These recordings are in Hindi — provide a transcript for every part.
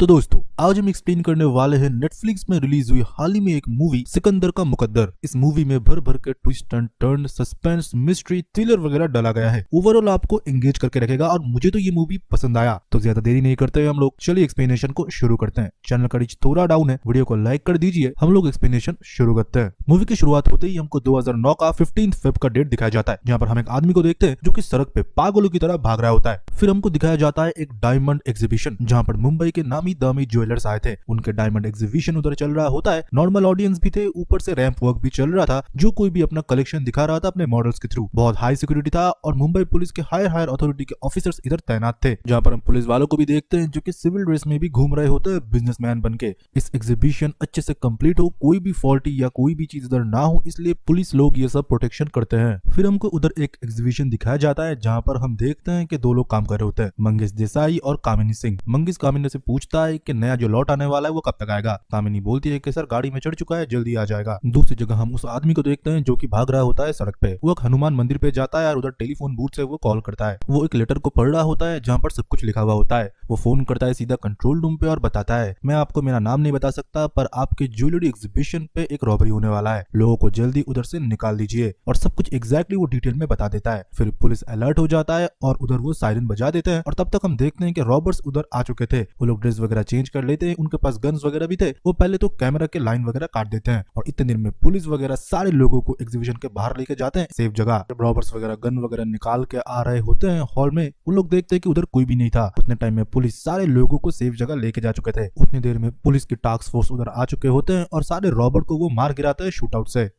तो दोस्तों आज हम एक्सप्लेन करने वाले हैं नेटफ्लिक्स में रिलीज हुई हाल ही में एक मूवी सिकंदर का मुकद्दर। इस मूवी में भर भर के twist and turn, suspense, mystery, thriller वगैरह डाला गया है। ओवरऑल आपको एंगेज करके रखेगा और मुझे तो ये मूवी पसंद आया। तो ज्यादा देरी नहीं करते हम लोग चलिए एक्सप्लेनेशन को शुरू करते हैं। चैनल का रीच थोड़ा डाउन है, वीडियो को लाइक कर दीजिए। हम लोग एक्सप्लेनेशन शुरू करते हैं। मूवी की शुरुआत होते ही हमको 2009 का 15 फेब का डेट दिखाया जाता है, जहाँ पर हम एक आदमी को देखते हैं जो कि सड़क पे पागलों की तरह भाग रहा होता है। फिर हमको दिखाया जाता है एक डायमंड एग्जीबिशन, जहाँ पर मुंबई के नामी दामी ज्वेलर्स आए थे। उनके डायमंड एग्जीबिशन उधर चल रहा होता है। नॉर्मल ऑडियंस भी थे, ऊपर से रैंप वर्क भी चल रहा था। जो कोई भी अपना कलेक्शन दिखा रहा था अपने मॉडल्स के थ्रू। बहुत हाई सिक्योरिटी था और मुंबई पुलिस के हायर अथॉरिटी के ऑफिसर्स इधर तैनात थे। जहाँ पर हम पुलिस वालों को भी देखते हैं जो कि सिविल ड्रेस में भी घूम रहे होते हैं बिजनेसमैन बन के। इस एग्जीबिशन अच्छे से कंप्लीट हो, कोई भी फॉल्टी या कोई भी चीज इधर ना हो, इसलिए पुलिस लोग ये सब प्रोटेक्शन करते हैं। फिर हमको उधर एक एग्जीबिशन दिखाया जाता है जहाँ पर हम देखते हैं कि दो लोग काम कर रहे होते हैं, मंगेश देसाई और कामिनी सिंह। मंगेश कामिनी से पूछता है कि नया जो लॉट आने वाला है वो कब तक आएगा। कामिनी बोलती है कि सर गाड़ी में चढ़ चुका है, जल्दी आ जाएगा। दूसरी जगह हम उस आदमी को देखते हैं जो कि भाग रहा होता है सड़क पे। वो एक हनुमान मंदिर पे जाता है और उधर टेलीफोन बूथ से वो कॉल करता है। वो एक लेटर को पढ़ रहा होता है जहाँ पर सब कुछ लिखा हुआ होता है। वो फोन करता है सीधा कंट्रोल रूम पे और बताता है मैं आपको मेरा नाम नहीं बता सकता, पर आपके ज्वेलरी एग्जीबिशन पे एक रॉबरी होने वाला है, लोगों को जल्दी उधर से निकाल दीजिए। और सब कुछ एग्जैक्टली वो डिटेल में बता देता है। फिर पुलिस अलर्ट हो जाता है और उधर वो सायरन बजा देते हैं। और तब तक हम देखते हैं कि रॉबर्स उधर आ चुके थे। वो लोग ड्रेस वगैरह चेंज कर लेते हैं, उनके पास गन्स वगैरह भी थे। वो पहले तो कैमरा के लाइन वगैरह काट देते हैं और इतने देर में पुलिस वगैरह सारे लोगों को एग्जीबिशन के बाहर लेके जाते हैं सेफ जगह। जब रॉबर्स वगैरह गन वगैरह निकाल के आ रहे होते हैं हॉल में, उन लोग देखते हैं कि उधर कोई भी नहीं था। उतने टाइम में पुलिस सारे लोगों को सेफ जगह लेके जा चुके थे। उतनी देर में पुलिस की टास्क फोर्स उधर आ चुके होते हैं और सारे रॉबर्ट को वो मार गिराते हैं शूट आउट से।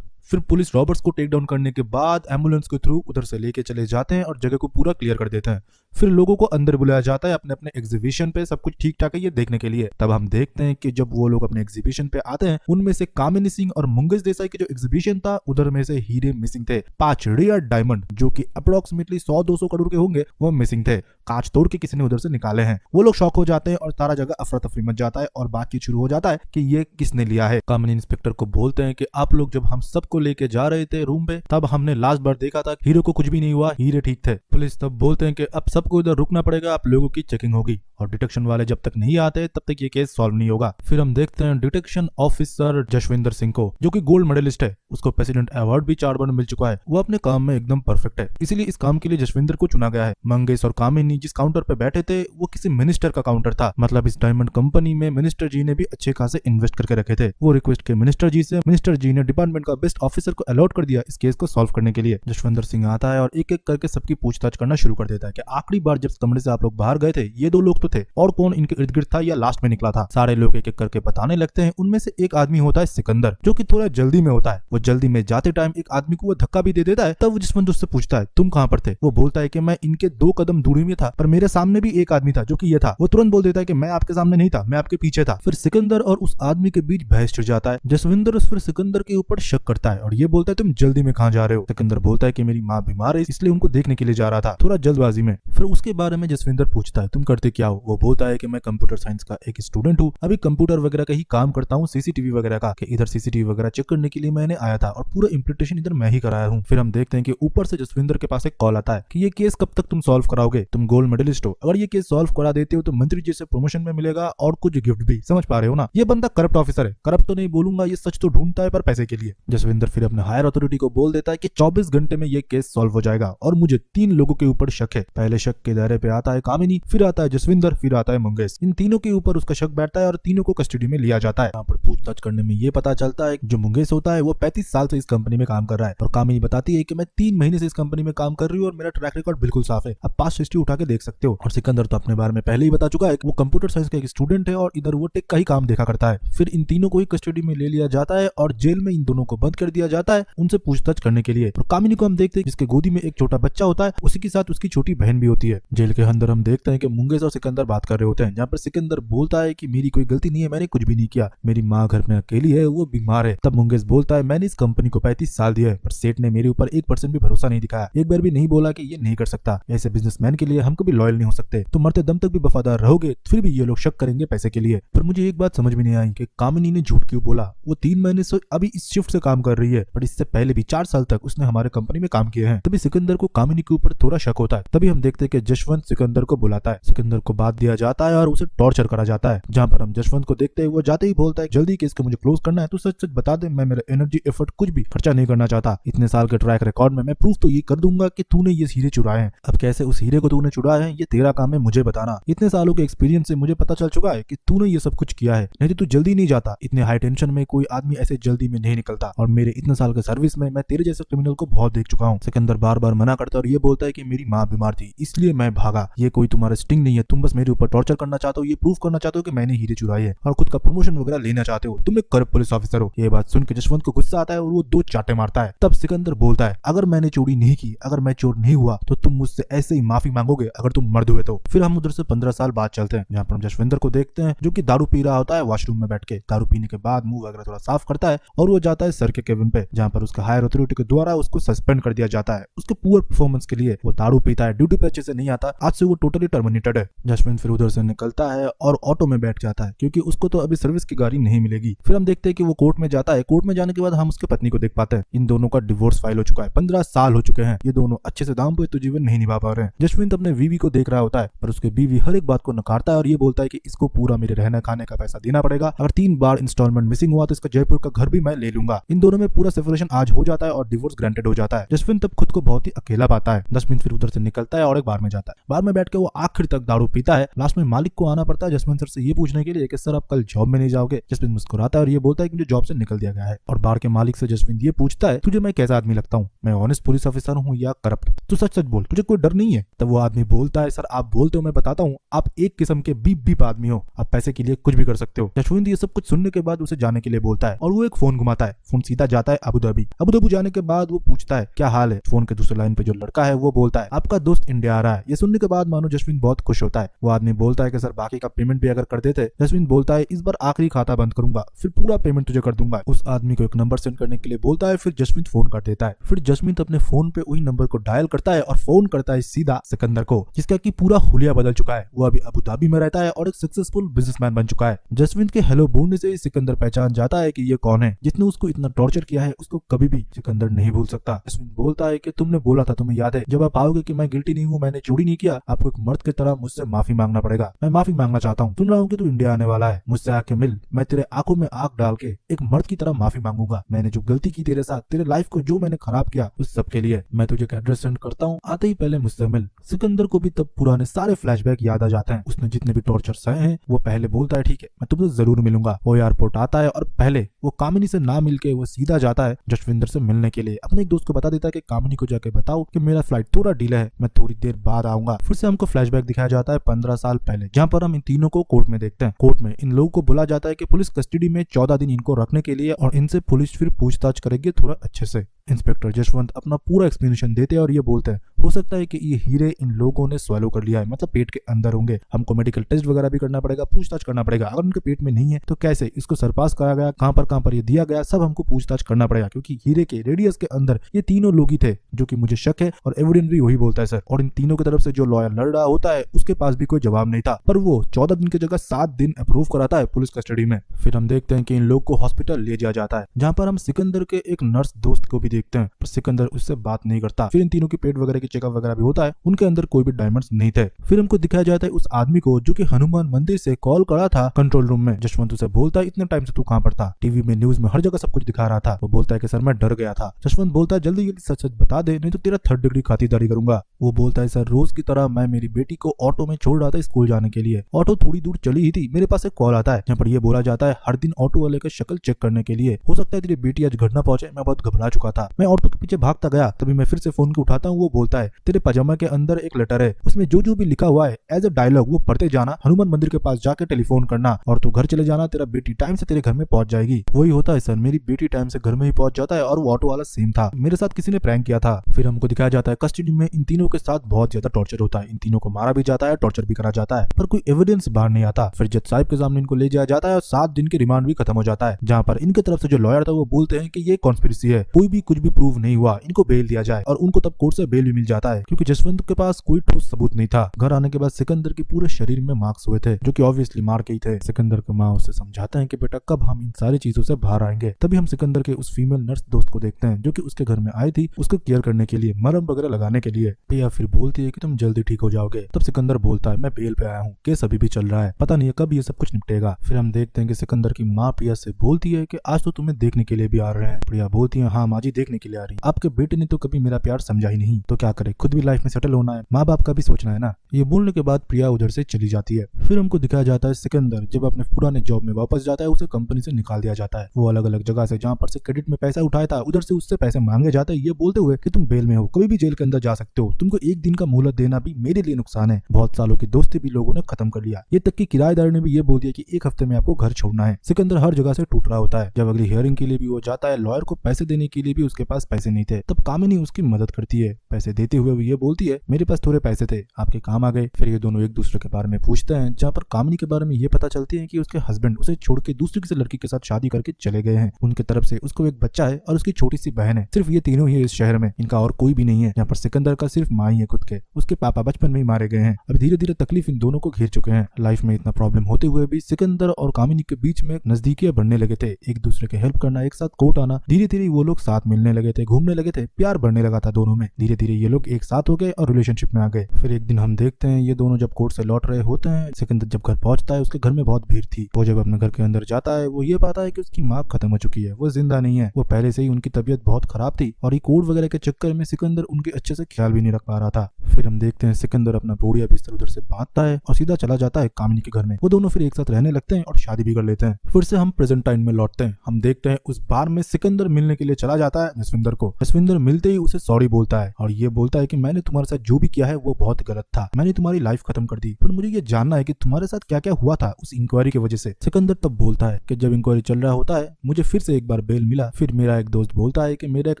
फिर पुलिस रॉबर्ट्स को टेक डाउन करने के बाद एम्बुलेंस के थ्रू उधर से लेके चले जाते हैं और जगह को पूरा क्लियर कर देते हैं। फिर लोगों को अंदर बुलाया जाता है अपने अपने एग्जीबिशन पे सब कुछ ठीक ठाक है ये देखने के लिए। तब हम देखते हैं कि जब वो लोग अपने एग्जीबिशन पे आते हैं, उनमें से कामिनी सिंह और मंगेश देसाई के जो एग्जीबिशन था उधर में से हीरे मिसिंग थे। 5 रेयर डायमंड जो कि अप्रोक्सीमेटली 100-200 करोड़ के होंगे वो मिसिंग थे। कांच तोड़ के किसी ने उधर से निकाले हैं। वो लोग शॉक हो जाते हैं और सारा जगह अफरा तफरी मच जाता है और बातचीत शुरू हो जाता है कि ये किसने लिया है। कामिनी इंस्पेक्टर को बोलते हैं कि आप लोग जब हम सबको लेके जा रहे थे रूम पे, तब हमने लास्ट बार देखा था हीरो को कुछ भी नहीं हुआ, हीरे ठीक थे। पुलिस तब बोलते हैं कि अब सबको इधर रुकना पड़ेगा, आप लोगों की चेकिंग होगी और डिटेक्शन वाले जब तक नहीं आते तब तक ये केस सॉल्व नहीं होगा। फिर हम देखते हैं डिटेक्शन ऑफिसर जसविंदर सिंह को, जो कि गोल्ड मेडलिस्ट है। उसको प्रेसिडेंट अवार्ड भी 4 बार मिल चुका है। वो अपने काम में एकदम परफेक्ट है, इसीलिए इस काम के लिए जसविंदर को चुना गया है। मंगेश और कामिनी जिस काउंटर पे बैठे थे वो किसी मिनिस्टर का काउंटर था। मतलब इस डायमंड कंपनी में मिनिस्टर जी ने भी अच्छे खासे इन्वेस्ट करके रखे थे। वो रिक्वेस्ट के मिनिस्टर जी से, मिनिस्टर जी ने डिपार्टमेंट का बेस्ट ऑफिसर को अलॉट कर दिया इस केस को सॉल्व करने के लिए। जसविंदर सिंह आता है और एक एक करके सबकी पूछताछ करना शुरू कर देता है कि आखिरी बार जब कमरे से आप लोग बाहर गए थे ये 2 लोग तो थे, और कौन इनके इर्द गिर्द था या लास्ट में निकला था। सारे लोग एक एक करके बताने लगते हैं। उनमें से एक आदमी होता है सिकंदर, जो कि थोड़ा जल्दी में होता है। वो जल्दी में जाते टाइम एक आदमी को वो धक्का भी दे देता है। तब वो जसवंत उससे पूछता है तुम कहाँ पर थे। वो बोलता है कि मैं इनके 2 कदम दूरी में था, पर मेरे सामने भी एक आदमी था जो कि ये था। वो तुरंत बोल देता है कि मैं आपके सामने नहीं था, मैं आपके पीछे था। फिर सिकंदर और उस आदमी के बीच बहस छिड़ जाता है। जसविंदर फिर सिकंदर के ऊपर शक करता है और ये बोलता है तुम जल्दी में कहाँ जा रहे हो। सिकंदर बोलता है कि मेरी माँ बीमार है इसलिए उनको देखने के लिए जा रहा था, थोड़ा जल्दबाजी में। फिर उसके बारे में जसविंदर पूछता है तुम करते क्या हो। वो बोलता है कि मैं कंप्यूटर साइंस का एक स्टूडेंट हूँ, अभी कंप्यूटर वगैरह का ही काम करता हूँ, सीसीटीवी वगैरह का। कि इधर सीसीटीवी वगैरह चेक करने के लिए मैंने आया था और पूरा इम्प्लीमेंटेशन इधर मैं ही कराया हूँ। फिर हम देखते हैं कि ऊपर से जसविंदर के पास एक कॉल आता है कि ये केस कब तक तुम सॉल्व कराओगे, तुम गोल्ड मेडलिस्ट हो, अगर ये केस सॉल्व करा देते हो तो मंत्री जी से प्रमोशन में मिलेगा और कुछ गिफ्ट भी। समझ पा रहे हो ना। ये बंदा करप्ट ऑफिसर है, करप्ट तो नहीं बोलूंगा, ये सच तो ढूंढता है पर पैसे के लिए। जसविंदर फिर अपने हायर अथॉरिटी को बोल देता है कि 24 घंटे में ये केस सॉल्व हो जाएगा और मुझे 3 लोगों के ऊपर शक है। पहले शक के दायरे पे आता है कामिनी, फिर आता है जसविंदर, फिर आता है मंगेश। इन तीनों के ऊपर उसका शक बैठता है और तीनों को कस्टडी में लिया जाता है। यहाँ पर पूछताछ करने में ये पता चलता है जो मंगेश होता है वो 35 साल से इस कंपनी में काम कर रहा है और कामिनी बताती है कि मैं 3 महीने से इस कंपनी में काम कर रही हूँ और मेरा ट्रैक रिकॉर्ड बिल्कुल साफ है, अब पास्ट हिस्ट्री उठा के देख सकते हो। और सिकंदर तो अपने बारे में पहले ही बता चुका है कि वो कंप्यूटर साइंस का एक स्टूडेंट है और इधर वो टेक का ही काम देखा करता है। फिर इन तीनों को ही कस्टडी में ले लिया जाता है और जेल में इन दोनों को बंद कर दिया जाता है उनसे पूछताछ करने के लिए। और कामिनी को हम देखते हैं जिसके गोदी में एक छोटा बच्चा होता है, उसी के साथ उसकी छोटी बहन भी होती है। जेल के अंदर हम देखते हैं कि मंगेश और सिकंदर बात कर रहे होते हैं, जहाँ पर सिकंदर बोलता है कि मेरी कोई गलती नहीं है, मैंने कुछ भी नहीं किया, मेरी माँ घर में अकेली है, वो बीमार है। तब मंगेश बोलता है मैंने इस कंपनी को 35 साल दिया है पर सेठ ने मेरे ऊपर 1% भी भरोसा नहीं दिखाया, एक बार भी नहीं बोला कि ये नहीं कर सकता। ऐसे बिजनेसमैन के लिए हम कभी लॉयल नहीं हो सकते, तुम मरते दम तक भी वफादार रहोगे फिर भी ये लोग शक करेंगे पैसे के लिए। पर मुझे एक बात समझ में नहीं आई कि कामिनी ने झूठ क्यों बोला। वो 3 महीने से अभी इस शिफ्ट से काम कर रही है, पर इससे पहले भी 4 साल तक उसने हमारे कंपनी में काम किए हैं। तभी सिकंदर को कामिनी के ऊपर थोड़ा शक होता है। तभी हम देखते हैं कि जसवंत सिकंदर को बुलाता है। सिकंदर को बांध दिया जाता है और उसे टॉर्चर करा जाता है। जहाँ पर हम जसवंत को देखते हैं, वो जाते ही बोलता है जल्दी केस को मुझे क्लोज करना है, तू सच सच बता दे, मैं मेरा एनर्जी एफर्ट कुछ भी खर्चा नहीं करना चाहता। इतने साल के ट्रैक रिकॉर्ड में मैं प्रूफ तो ये कर दूंगा कि तूने ये हीरे चुराए हैं। अब कैसे उस हीरे को तूने चुराया है ये तेरा काम है मुझे बताना। इतने सालों के एक्सपीरियंस से मुझे पता चल चुका है कि तूने ये सब कुछ किया है, नहीं तो तू जल्दी नहीं जाता। इतने हाई टेंशन में कोई आदमी ऐसे जल्दी में नहीं निकलता, और मेरे इतने साल के सर्विस में मैं तेरे जैसे क्रिमिनल को बहुत देख चुका हूँ। सिकंदर बार बार मना करता है और ये बोलता है कि मेरी माँ बीमार थी इसलिए मैं भागा, ये कोई तुम्हारा स्टिंग नहीं है, तुम बस मेरे ऊपर टॉर्चर करना चाहते हो, ये प्रूफ करना चाहते हो कि मैंने हीरे चुराए है और खुद का प्रमोशन वगैरह लेना चाहते हो, तुम एक करप्ट पुलिस ऑफिसर हो। ये बात सुन के जसवंत को गुस्सा आता है और वो 2 चाटे मारता है। तब सिकंदर बोलता है अगर मैंने चोरी नहीं की, अगर मैं चोर नहीं हुआ तो तुम मुझसे ऐसे ही माफी मांगोगे अगर तुम मर्द हुए तो। फिर हम उधर से 15 साल बाद चलते हैं, जहाँ पर हम जसविंदर को देखते हैं जो कि दारू पी रहा होता है वॉशरूम में बैठ के। दारू पीने के बाद मुंह वगैरह थोड़ा साफ करता है और वो जाता है सर के केबिन पे, जहाँ पर उसके हायर अथॉरिटी के द्वारा उसको सस्पेंड कर दिया जाता है उसके पुअर परफॉर्मेंस के लिए। वो दारू पीता है, ड्यूटी पे अच्छे से नहीं आता, आज से वो टोटली टर्मिनेटेड है। जसविंद फिर उधर से निकलता है और ऑटो में बैठ जाता है क्योंकि उसको तो अभी सर्विस की गाड़ी नहीं मिलेगी। फिर हम देखते हैं कि वो कोर्ट में जाता है। कोर्ट में जाने के बाद हम उसकी पत्नी को देख पाते हैं। इन दोनों का डिवोर्स फाइल हो चुका है, 15 साल हो चुके हैं। ये दोनों अच्छे से दाम्पत्य जीवन नहीं निभा पा रहे हैं। जसविंद अपने बीवी को देख रहा होता है पर उसके बीवी हर एक बात को नकारता है और ये बोलता है कि इसको पूरा मेरे रहने खाने का पैसा देना पड़ेगा, अगर 3 बार इंस्टॉलमेंट मिसिंग हुआ तो इसका जयपुर का घर भी मैं ले लूंगा। इन दोनों में पूरा सेपरेशन आज हो जाता है और डिवोर्स ग्रांटेड हो जाता है। जसविंद तब खुद को बहुत ही अकेला पाता है। जसविंद फिर उधर से निकलता है और एक बार में जाता है। बार में बैठ के वो आखिर तक दारू पीता है। लास्ट में मालिक को आना पड़ता है जसविंद सर से ये पूछने के लिए कि सर आप कल जॉब में नहीं जाओगे। जसविंद मुस्कुराता है और ये बोलता है कि मुझे जॉब से निकल दिया गया है। और बार के मालिक से जसविंद ये पूछता है तुझे मैं कैसा आदमी लगता हूँ, मैं ऑनेस्ट पुलिस ऑफिसर हूँ या करप्ट, तू सच सच बोल, तुझे कोई डर नहीं है। तब वो आदमी बोलता है सर आप बोलते हो मैं बताता हूँ, आप एक किस्म के बीप आदमी हो, आप पैसे के लिए कुछ भी कर सकते हो। जसविंद ये सब कुछ सुनने के बाद उसे जाने के लिए बोलता है और वो एक फोन घुमाता है। फोन सीधा जाता है अबू धाबी। अबू धाबी जाने के बाद वो पूछता है क्या हाल है। फोन के दूसरे लाइन पे जो लड़का है वो बोलता है आपका दोस्त इंडिया आ रहा है। ये सुनने के बाद मानो जसविंद बहुत खुश होता है। वो आदमी बोलता है कि सर बाकी का पेमेंट भी अगर कर देते। जसविंद बोलता है इस बार आखिरी खाता बंद करूंगा, फिर पूरा पेमेंट तुझे कर दूंगा। उस आदमी को एक नंबर सेंड करने के लिए बोलता है। फिर जसविंद फोन कर देता है। फिर जसविंद अपने फोन पे वही नंबर को डायल करता है और फोन करता है सीधा सिकंदर को, जिसका कि पूरा हुलिया बदल चुका है। वो अभी अबू धाबी में रहता है और एक सक्सेसफुल बिजनेसमैन बन चुका है। जसविंद के हेलो बोलने से सिकंदर पहचान जाता है कि ये कौन है। जिसने उसको इतना टॉर्चर किया है उसको कभी भी सिकंदर नहीं भूल सकता। जसविंद बोलता है कि तुमने बोला था, तुम्हें याद है, जब आप आओगे कि मैं गिल्टी नहीं हूँ, मैंने चोरी नहीं किया, आपको एक मर्द की तरह मुझसे माफी मांगना पड़ेगा। मैं माफी मांगना चाहता हूँ। सुन रहा हूँ कि तू इंडिया आने वाला है, मुझसे आके मिल, मैं तेरे आंखों में आंख डाल के एक मर्द की तरह माफी मांगूंगा। मैंने जो गलती की तेरे साथ, तेरे लाइफ को जो मैंने खराब किया, उस सब के लिए मैं तुझे एड्रेस सेंड करता हूँ, आते ही पहले मुझसे मिल। सिकंदर को भी तब पुराने सारे फ्लैशबैक याद आ जाते हैं। उसने जितने भी टॉर्चर सहे हैं वो पहले बोलता है ठीक है मैं तुमसे जरूर मिलूंगा। वो एयरपोर्ट आता है और पहले वो कामिनी से ना मिलके वो सीधा जाता है जसविंदर से मिलने के लिए। अपने एक दोस्त को बता देता है कि कामिनी को जाके बताओ कि मेरा फ्लाइट थोड़ा डिले है, मैं थोड़ी देर बाद आऊंगा। फिर से हमको फ्लैशबैक दिखाया जाता है 15 साल पहले, जहाँ पर हम इन तीनों को कोर्ट में देखते हैं। कोर्ट में इन लोगों को बुला जाता है कि पुलिस कस्टडी में 14 दिन इनको रखने के लिए, और इनसे पुलिस फिर पूछताछ करेगी थोड़ा अच्छे से। इंस्पेक्टर जसवंत अपना पूरा एक्सप्लेनेशन देते हैं और ये बोलते हैं हो सकता है कि ये हीरे इन लोगों ने स्वैलो कर लिया है, मतलब पेट के अंदर होंगे, हमको मेडिकल टेस्ट वगैरह भी करना पड़ेगा, पूछताछ करना पड़ेगा। अगर उनके पेट में नहीं है तो कैसे, इसको सरपास करा गया, कहां पर ये दिया गया, सब हमको पूछताछ करना पड़ेगा, क्योंकि हीरे के रेडियस के अंदर ये तीनों लोग ही थे, जो कि मुझे शक है और एविडेंस भी वही बोलता है सर। और इन तीनों की तरफ से जो लॉयर लड़ रहा होता है उसके पास भी कोई जवाब नहीं था, पर वो 14 दिन की जगह 7 दिन अप्रूव कराता है पुलिस कस्टडी में। फिर हम देखते हैं कि इन लोग को हॉस्पिटल ले जाया जाता है, जहाँ पर हम सिकंदर के एक नर्स दोस्त को भी देखते हैं, पर सिकंदर उससे बात नहीं करता। फिर इन तीनों की पेट वगैरह की चेकअप वगैरह भी होता है, उनके अंदर कोई भी डायमंड्स नहीं थे। फिर हमको दिखाया जाता है उस आदमी को जो कि हनुमान मंदिर से कॉल करा था कंट्रोल रूम में। जसवंत उसे बोलता है इतने टाइम से तू कहां पर था, टीवी में न्यूज में हर जगह सब कुछ दिखा रहा था। वो बोलता है कि सर मैं डर गया था। जसवंत बोलता है जल्दी जल्दी सच सच बता दे, नहीं तो तेरा 3rd डिग्री खातिरदारी करूंगा। वो बोलता है सर रोज की तरह मैं मेरी बेटी को ऑटो में छोड़ रहा था स्कूल जाने के लिए, ऑटो थोड़ी दूर चली ही थी, मेरे पास एक कॉल आता है जहाँ पर ये बोला जाता है हर दिन ऑटो वाले का शक्ल चेक करने के लिए, हो सकता है तेरी बेटी आज घर ना पहुंचे। मैं बहुत घबरा चुका था, मैं ऑटो के पीछे भागता गया, तभी मैं फिर से फोन को उठाता हूँ। वो बोलता है तेरे पजामा के अंदर एक लेटर है, उसमें जो भी लिखा हुआ है एज अ डायलॉग वो पढ़ते जाना, हनुमान मंदिर के पास जाके टेलीफोन करना और तू घर चले जाना, तेरा बेटी टाइम से तेरे घर में पहुंच जाएगी। वही होता है सर, मेरी बेटी टाइम से घर में ही पहुंच जाता है और वो ऑटो वाला सेम था, मेरे साथ किसी ने प्रैंक किया था। फिर हमको दिखाया जाता है कस्टडी में इन तीनों के साथ बहुत ज्यादा टॉर्चर होता है, इन तीनों को मारा भी जाता है, टॉर्चर भी करा जाता है, पर कोई एविडेंस बाहर नहीं आता। फिर जज साहब के सामने इनको ले जाया जाता है और 7 दिन के रिमांड भी खत्म हो जाता है, जहाँ पर इनके तरफ से जो लॉयर था वो बोलते हैं कि ये कॉन्स्पिरेसी है, कोई भी कुछ कुछ भी प्रूव नहीं हुआ इनको बेल दिया जाए, और उनको तब कोर्ट से बेल भी मिल जाता है क्योंकि जसवंत के पास कोई ठोस सबूत नहीं था। घर आने के बाद सिकंदर के पूरे शरीर में मार्क्स हुए थे जो कि ऑब्वियसली मार के ही थे। सिकंदर की माँ उसे समझाते हैं कि बेटा कब हम इन सारी चीजों से बाहर आएंगे। तभी हम सिकंदर के उस फीमेल नर्स दोस्त को देखते हैं जो कि उसके घर में आई थी उसको केयर करने के लिए, मरहम वगैरह लगाने के लिए। प्रिया फिर बोलती है कि तुम जल्दी ठीक हो जाओगे। तब सिकंदर बोलता है मैं बेल पे आया हूँ, केस अभी भी चल रहा है, पता नहीं है कब ये सब कुछ निपटेगा। फिर हम देखते हैं कि सिकंदर की माँ प्रिया से बोलती है कि आज तो तुम्हें देखने के लिए भी आ रहे हैं। प्रिया बोलती है हाँ माँ जी देखने के लिए आ रही, आपके बेटे ने तो कभी मेरा प्यार समझा ही नहीं, तो क्या करे, खुद भी लाइफ में सेटल होना है, माँ बाप का भी सोचना है ना। ये बोलने के बाद प्रिया उधर से चली जाती है। फिर हमको दिखाया जाता है सिकंदर जब अपने पुराने जॉब में वापस जाता है, उसे कंपनी से निकाल दिया जाता है। वो अलग अलग जगह से जहाँ पर से क्रेडिट में पैसा उठाया था उधर से उससे पैसे मांगे जाते हैं, ये बोलते हुए कि तुम बेल में हो, कभी भी जेल के अंदर जा सकते हो, तुमको एक दिन का मोहलत देना भी मेरे लिए नुकसान है। बहुत सालों की दोस्ती भी लोगों ने खत्म कर लिया, ये तक कि किराएदार ने भी ये बोल दिया कि एक हफ्ते में आपको घर छोड़ना है। सिकंदर हर जगह से टूट रहा होता है। जब अगली हियरिंग के लिए भी वो जाता है, लॉयर को पैसे देने के लिए भी उसके पास पैसे नहीं थे। तब कामिनी उसकी मदद करती है, पैसे देते हुए भी ये बोलती है मेरे पास थोड़े पैसे थे, आपके काम आ गए। फिर ये दोनों एक दूसरे के बारे में पूछते हैं, जहाँ पर कामिनी के बारे में ये पता चलती है कि उसके हस्बैंड उसे छोड़ के दूसरी किसी लड़की के साथ शादी करके चले गए हैं। उनके तरफ से उसको एक बच्चा है और उसकी छोटी सी बहन है। सिर्फ ये तीनों ही है इस शहर में, इनका और कोई भी नहीं है। यहाँ पर सिकंदर का सिर्फ माँ ही है खुद के, उसके पापा बचपन में ही मारे गए हैं। अब धीरे धीरे तकलीफ इन दोनों को घेर चुके हैं। लाइफ में इतना प्रॉब्लम होते हुए भी सिकंदर और कामिनी के बीच में नजदीकियां बढ़ने लगे थे, एक दूसरे के हेल्प करना, एक साथ कोर्ट आना। धीरे धीरे वो लोग साथ मिलने लगे थे, घूमने लगे थे, प्यार बढ़ने लगा था दोनों में। धीरे धीरे ये लोग एक साथ हो गए और रिलेशनशिप में आ गए। फिर एक दिन हम देखते हैं ये दोनों जब कोर्ट से लौट रहे होते हैं, सिकंदर जब घर पहुंचता है उसके घर में बहुत भीड़ थी। वो जब अपने घर के अंदर जाता है वो ये पाता है कि उसकी माँ खत्म हो चुकी है, वो जिंदा नहीं है। वो पहले से ही उनकी तबीयत बहुत खराब थी और ये कोर्ट वगैरह के चक्कर में सिकंदर उनके अच्छे से ख्याल भी नहीं रख पा रहा था। फिर हम देखते हैं सिकंदर अपना बोरिया बिस्तर उधर से बांधता है और सीधा चला जाता है कामिनी के घर में। वो दोनों फिर एक साथ रहने लगते हैं और शादी भी कर लेते हैं। फिर से हम प्रेजेंट टाइम में लौटते हैं। हम देखते हैं उस बार में सिकंदर मिलने के लिए चला जाता है जसविंदर को। जसविंदर मिलते ही उसे सॉरी बोलता है और ये बोलता है कि मैंने तुम्हारे साथ जो भी किया है वो बहुत गलत था, मैंने तुम्हारी लाइफ खत्म कर दी, पर मुझे ये जानना है कि तुम्हारे साथ क्या क्या हुआ था उस इंक्वायरी की वजह से। सिकंदर तब बोलता है कि जब इंक्वायरी चल रहा होता है मुझे फिर से एक बार बेल मिला। फिर मेरा एक दोस्त बोलता है कि मेरा एक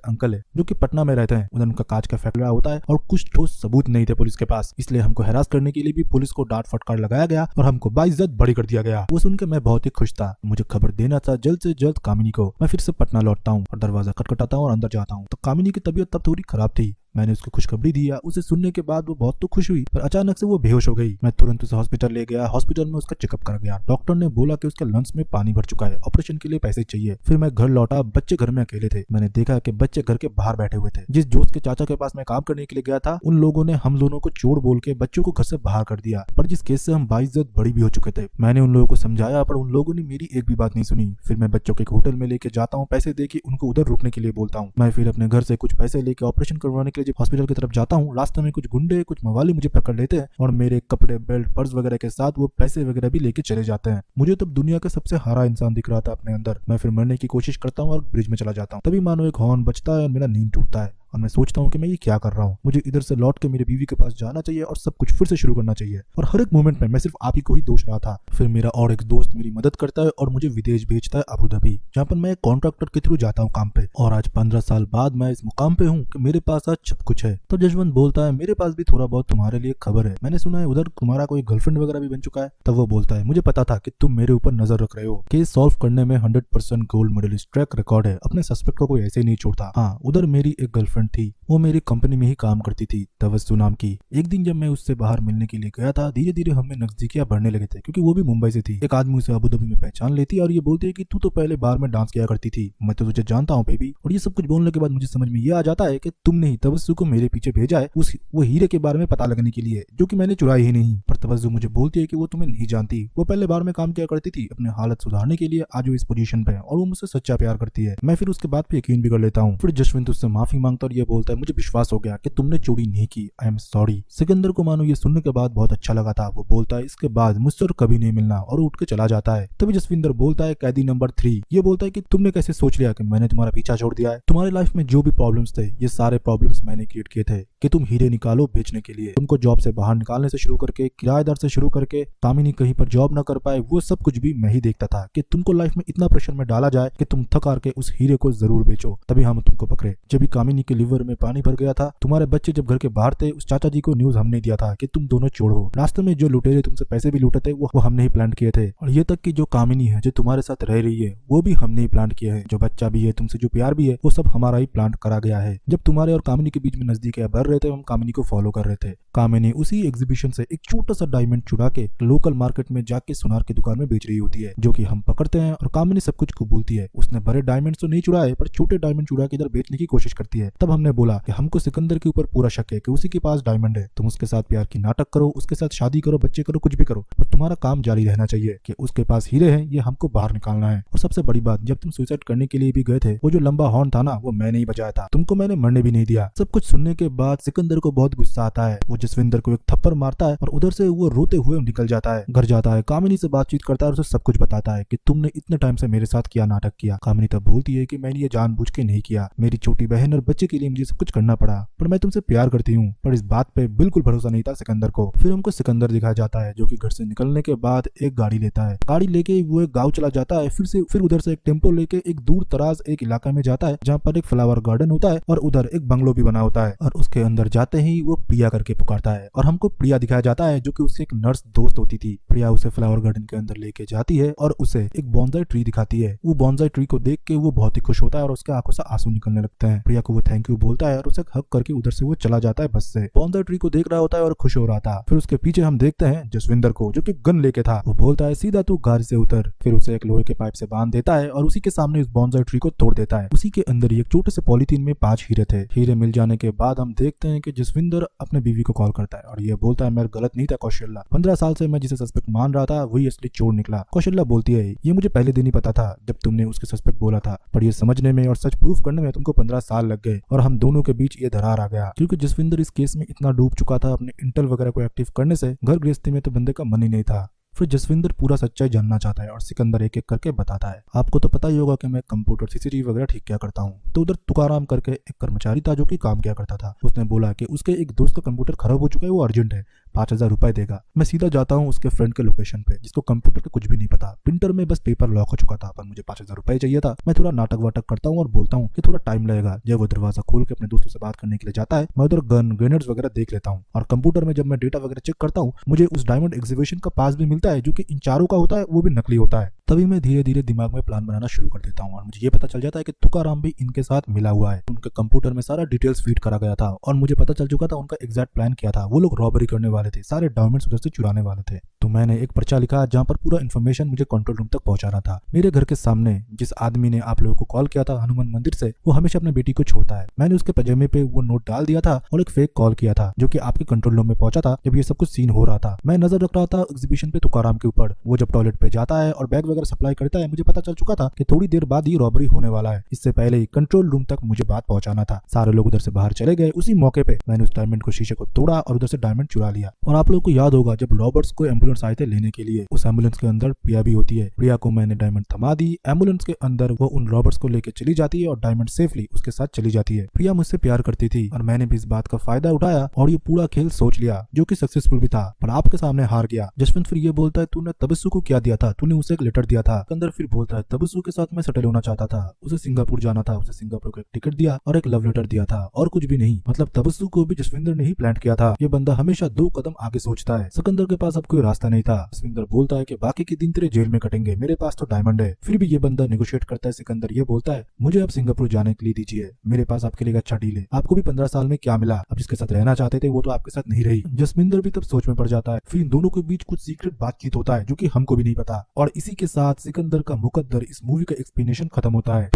अंकल है जो कि पटना में रहते हैं, उधर उनका कांच का फैक्ट्री होता है और कुछ ठोस सबूत नहीं थे पुलिस के पास, इसलिए हमको हैरास करने के लिए भी पुलिस को डांट फटकार लगाया गया और हमको बाइज्जत बरी कर दिया गया। वो सुनकर मैं बहुत ही खुश था, मुझे खबर देना था जल्द से जल्द कामिनी को। मैं फिर से पटना लौटता हूँ और दरवाजा खटखटाता हूँ और अंदर जाता हूँ तो कामिनी की तबीयत तब थोड़ी खराब थी। मैंने उसको खुशखबरी दिया, उसे सुनने के बाद वो बहुत तो खुश हुई, पर अचानक से वो बेहोश हो गई। मैं तुरंत उसे हॉस्पिटल ले गया, हॉस्पिटल में उसका चेकअप कर गया। डॉक्टर ने बोला कि उसके लंग्स में पानी भर चुका है, ऑपरेशन के लिए पैसे चाहिए। फिर मैं घर लौटा, बच्चे घर में अकेले थे। मैंने देखा कि बच्चे घर के बाहर बैठे हुए थे। जिस दोस्त के चाचा के पास मैं काम करने के लिए गया था उन लोगों ने हम दोनों को चोर बोल के बच्चों को घर से बाहर कर दिया, पर जिस केस से हम बाइज्जत बड़ी भी हो चुके थे। मैंने उन लोगों को समझाया पर उन लोगों ने मेरी एक भी बात नहीं सुनी। फिर मैं बच्चों के एक होटल में लेके जाता हूँ, पैसे दे के उनको उधर रुकने के लिए बोलता हूँ। मैं फिर अपने घर से कुछ पैसे लेके ऑपरेशन करवाने के लिए हॉस्पिटल की तरफ जाता हूँ। रास्ते में कुछ गुंडे कुछ मवाली मुझे पकड़ लेते हैं और मेरे कपड़े बेल्ट पर्स वगैरह के साथ वो पैसे वगैरह भी लेके चले जाते हैं। मुझे तब दुनिया का सबसे हारा इंसान दिख रहा था अपने अंदर। मैं फिर मरने की कोशिश करता हूँ और ब्रिज में चला जाता हूँ। तभी मानो एक हॉर्न बजता है और मेरा नींद टूटता है और मैं सोचता हूँ कि मैं ये क्या कर रहा हूँ। मुझे इधर से लौट के मेरी बीवी के पास जाना चाहिए और सब कुछ फिर से शुरू करना चाहिए। और हर एक मोमेंट में मैं सिर्फ आप ही को ही दोष रहा था। फिर मेरा और एक दोस्त मेरी मदद करता है और मुझे विदेश भेजता है अबू धाबी, जहाँ पर मैं एक कॉन्ट्रैक्टर के थ्रू जाता हूँ काम पे। और आज 15 साल बाद मैं इस मुकाम पे हूँ कि मेरे पास आज सब कुछ है। तो जसवंत बोलता है मेरे पास भी थोड़ा बहुत तुम्हारे लिए खबर है, मैंने सुना है उधर तुम्हारा कोई गर्लफ्रेंड वगैरह भी बन चुका है। तब वो बोलता है मुझे पता था कि तुम मेरे ऊपर नजर रख रहे हो, केस सॉल्व करने में 100% गोल्ड मेडलिस्ट, ट्रैक रिकॉर्ड है, अपने सस्पेक्ट को कोई ऐसे ही नहीं छोड़ता। हाँ, उधर मेरी एक गर्लफ्रेंड थी, वो मेरी कंपनी में ही काम करती थी, तवस्सु नाम की। एक दिन जब मैं उससे बाहर मिलने के लिए गया था, धीरे धीरे हमें नजदीकियां बढ़ने लगे थे क्योंकि वो भी मुंबई से थी। एक आदमी उसे अबू धाबी में पहचान लेती है और ये बोलती है कि तू तो पहले बार में डांस किया करती थी, मैं तो तुझे जानता हूँ बेबी। और ये सब कुछ बोलने के बाद मुझे समझ में ये आ जाता है कि तुमने ही तवस्सु को मेरे पीछे भेजा है वो हीरे के बारे में पता लगने के लिए, जो कि मैंने चुराई ही नहीं। पर तवस्सु मुझे बोलती है कि वो तुम्हें नहीं जानती, वो पहले बार में काम किया करती थी, अपने हालत सुधारने के लिए आज वो इस पोजीशन पे है और वो मुझसे सच्चा प्यार करती है। मैं फिर उसके बाद पे यकीन भी कर लेता हूँ। फिर जसवंत उससे माफी मांगता और ये बोलता है मुझे विश्वास हो गया कि तुमने चोरी नहीं की, आई एम सॉरी। सिकंदर को मानो ये सुनने के बाद बहुत अच्छा लगा था। वो बोलता है इसके बाद मुझसे और कभी नहीं मिलना और उठ के चला जाता है। तभी जसविंदर बोलता है कैदी नंबर 3, ये बोलता है कि तुमने कैसे सोच लिया कि मैंने तुम्हारा पीछा छोड़ दिया है। तुम्हारी लाइफ में जो भी प्रॉब्लम्स थे ये सारे प्रॉब्लम्स मैंने क्रिएट किए थे, कि तुम हीरे निकालो बेचने के लिए। तुमको जॉब से बाहर निकालने से शुरू करके, किराएदार से शुरू करके, कामिनी कहीं पर जॉब न कर पाए, वो सब कुछ भी मैं ही देखता था कि तुमको लाइफ में इतना प्रेशर में डाला जाए कि तुम थक हार के उस हीरे को जरूर बेचो, तभी हम तुमको पकड़े। जब भी कामिनी के लिवर में पानी भर गया था, तुम्हारे बच्चे जब घर के बाहर थे, उस चाचा जी को न्यूज हमने दिया था कि तुम दोनों चोर हो। रास्ते में जो लुटेरे तुमसे पैसे भी लूटे थे वो हमने ही प्लान किए थे, और ये तक कि जो कामिनी है जो तुम्हारे साथ रह रही है वो भी हमने ही प्लान किया है। जो बच्चा भी है, तुमसे जो प्यार भी है, वो सब हमारा ही प्लान करा गया है। जब तुम्हारे और कामिनी के बीच में नजदीकियां बढ़ रहे थे, हम कामिनी को फॉलो कर रहे थे। कामिनी उसी एग्जीबिशन से एक छोटा सा डायमंड चुरा के लोकल मार्केट में जाके सुनार की दुकान में बेच रही होती है, जो कि हम पकड़ते हैं और कामिनी सब कुछ कबूलती है। उसने बड़े डायमंड तो नहीं चुराए, पर छोटे डायमंड चुरा के इधर बेचने की कोशिश करती है। तब हमने बोला कि हमको सिकंदर के ऊपर पूरा शक है कि उसी के पास डायमंड है। तुम उसके साथ प्यार की नाटक करो, उसके साथ शादी करो, बच्चे करो, कुछ भी करो, पर तुम्हारा काम जारी रहना चाहिए कि उसके पास हीरे हैं, ये हमको बाहर निकालना है। और सबसे बड़ी बात, जब तुम सुसाइड करने के लिए भी गए थे, वो जो लंबा हॉर्न था ना, वो मैंने ही बजाया था, तुमको मैंने मरने भी नहीं दिया। सब कुछ सुनने के बाद सिकंदर को बहुत गुस्सा आता है। वो जसविंदर को एक थप्पड़ मारता है और उधर से वो रोते हुए निकल जाता है। घर जाता है, कामिनी से बातचीत करता है और उसे सब कुछ बताता है कि तुमने इतने टाइम से मेरे साथ क्या नाटक किया। कामिनी तब बोलती है कि मैंने ये जानबूझ के नहीं किया, मेरी छोटी बहन और बच्चे के लिए मुझे सब कुछ करना पड़ा, पर मैं तुमसे प्यार करती हूँ। पर इस बात पे बिल्कुल भरोसा नहीं था सिकंदर को। फिर हमको सिकंदर दिखाया जाता है जो कि घर से निकलने के बाद एक गाड़ी लेता है। गाड़ी लेके वो एक गांव चला जाता है। फिर उधर से एक टेम्पो लेके एक दूर दराज एक इलाका में जाता है, जहाँ पर एक फ्लावर गार्डन होता है और उधर एक बंगलो भी बना होता है। और उसके अंदर जाते ही वो प्रिया करके पुकारता है और हमको प्रिया दिखाया जाता है, जो कि उससे एक नर्स दोस्त होती थी। प्रिया उसे फ्लावर गार्डन के अंदर लेके जाती है और उसे एक बॉन्साई ट्री दिखाती है। वो बॉन्साई ट्री को देख के वो बहुत ही खुश होता है और उसके आंखों से आंसू निकलने लगते हैं। प्रिया को वो थैंक यू बोलता है और उसे हक करके उधर से वो चला जाता है बस से। बॉन्साई ट्री को देख रहा होता है और खुश हो रहा था। फिर उसके पीछे हम देखते हैं जसविंदर को, जो कि गन लेके था। वो बोलता है सीधा तू गाड़ी से उतर। फिर उसे एक लोहे के पाइप से बांध देता है और उसी के सामने उस बॉन्साई ट्री को तोड़ देता है। उसी के अंदर एक छोटे से पॉलीथीन में 5 हीरे थे। हीरे मिल जाने के बाद हम देखते हैं कि जसविंदर अपने बीवी को कॉल करता है और ये बोलता है मैं गलत नहीं था कौशल्या, 15 साल से मैं जिसे सस्पेक्ट मान रहा था वही असली चोर निकला। कौशल्या बोलती है ये मुझे पहले दिन ही पता था जब तुमने उसके सस्पेक्ट बोला था, पर ये समझने में और सच प्रूफ करने में तुमको 15 साल लग गए और हम दोनों के बीच ये दरार आ गया, क्योंकि जसविंदर इस केस में इतना डूब चुका था अपने इंटेल वगैरह को एक्टिव करने से, घर गृहस्थी में तो बंदे का मन ही नहीं था। फिर जसविंदर पूरा सच्चाई जानना चाहता है और सिकंदर एक एक करके बताता है। आपको तो पता ही होगा कि मैं कंप्यूटर सीसीटीवी वगैरह ठीक क्या करता हूँ। तो उधर तुकाराम करके एक कर्मचारी था जो कि काम किया करता था। उसने बोला कि उसके एक दोस्त का कंप्यूटर खराब हो चुका है, वो अर्जेंट है, 5000 रुपए देगा। मैं सीधा जाता हूँ उसके फ्रेंड के लोकेशन पे, जिसको कंप्यूटर का कुछ भी नहीं पता। प्रिंटर में बस पेपर लॉक हो चुका था, पर मुझे 5000 रुपए चाहिए था। मैं थोड़ा नाटक वाटक करता हूँ और बोलता हूँ कि थोड़ा टाइम लगेगा। जब वो दरवाजा खोल के अपने दोस्तों से बात करने के लिए जाता है, मैं उधर गन ग्रेनेड्स वगैरह देख लेता हूँ और कंप्यूटर में जब मैं डेटा वगैरह चेक करता हूँ, मुझे उस डायमंड एग्जीबिशन का पास भी मिलता है, जो कि इन चारों का होता है, वो भी नकली होता है। तभी मैं धीरे धीरे दिमाग में प्लान बनाना शुरू कर देता हूँ और मुझे ये पता चल जाता है कि तुकाराम भी इनके साथ मिला हुआ है। उनके कंप्यूटर में सारा डिटेल्स फीड करा गया था और मुझे पता चल चुका था उनका एग्जैक्ट प्लान क्या था। वो लोग रॉबरी करने वाले थे, सारे डायमंड्स उधर से चुराने वाले थे। तो मैंने एक पर्चा लिखा जहाँ पर पूरा इन्फॉर्मेशन मुझे कंट्रोल रूम तक पहुंचाना था। मेरे घर के सामने जिस आदमी ने आप लोगों को कॉल किया था हनुमान मंदिर से, वो हमेशा अपने बेटी को छोड़ता है। मैंने उसके पजामे पे वो नोट डाल दिया था और एक फेक कॉल किया था जो कि आपके कंट्रोल रूम में पहुंचा था जब ये सब कुछ सीन हो रहा था। मैं नजर रख रहा था एग्जीबिशन पे तुकाराम के ऊपर। वो जब टॉयलेट पे जाता है और बैग वगैरह सप्लाई करता है, मुझे पता चल चुका था कि थोड़ी देर बाद ही रॉबरी होने वाला है। इससे पहले ही कंट्रोल रूम तक मुझे बात पहुंचाना था। सारे लोग उधर से बाहर चले गए। उसी मौके पे मैंने उस डायमंड को शीशे को तोड़ा और उधर से डायमंड चुरा लिया। और आप लोगों को याद होगा जब रॉबर्ट्स को एम्बुलेंस आए थे लेने के लिए, उस एम्बुलेंस के अंदर प्रिया भी होती है। प्रिया को मैंने डायमंड थमा दी। एम्बुलेंस के अंदर वो उन रॉबर्ट्स को लेकर चली जाती है और डायमंड सेफली उसके साथ चली जाती है। प्रिया मुझसे प्यार करती थी और मैंने भी इस बात का फायदा उठाया और ये पूरा खेल सोच लिया, जो कि सक्सेसफुल भी था, पर आपके सामने हार गया। जसवंत फिर ये बोलता है तूने तबस्सु को क्या दिया था, तूने उसे एक लेटर दिया था। सिकंदर फिर बोलता है तबस्सु के साथ मैं सेटल होना चाहता था, उसे सिंगापुर जाना था, उसे सिंगापुर का एक टिकट दिया और एक लव लेटर दिया था और कुछ भी नहीं। मतलब तबस्सु को भी जसविंदर ने ही प्लान किया था। ये बंदा हमेशा 2 कदम आगे सोचता है। सिकंदर के पास अब कोई रास्ता नहीं था। जसविंदर बोलता है कि बाकी के दिन तेरे जेल में कटेंगे, मेरे पास तो डायमंड है। फिर भी ये बंदा नेगोशिएट करता है। सिकंदर ये बोलता है मुझे अब सिंगापुर जाने के लिए दीजिए, मेरे पास आपके लिए अच्छा डील है। आपको भी 15 साल में क्या मिला, अब जिसके साथ रहना चाहते थे वो तो आपके साथ नहीं रही। जसविंदर भी तब सोच में पड़ जाता है। फिर इन दोनों के बीच कुछ सीक्रेट बातचीत होता है जो कि हमको भी नहीं पता। और इसी के साथ सिकंदर का मुकद्दर इस मूवी का एक्सप्लेनेशन खत्म होता है।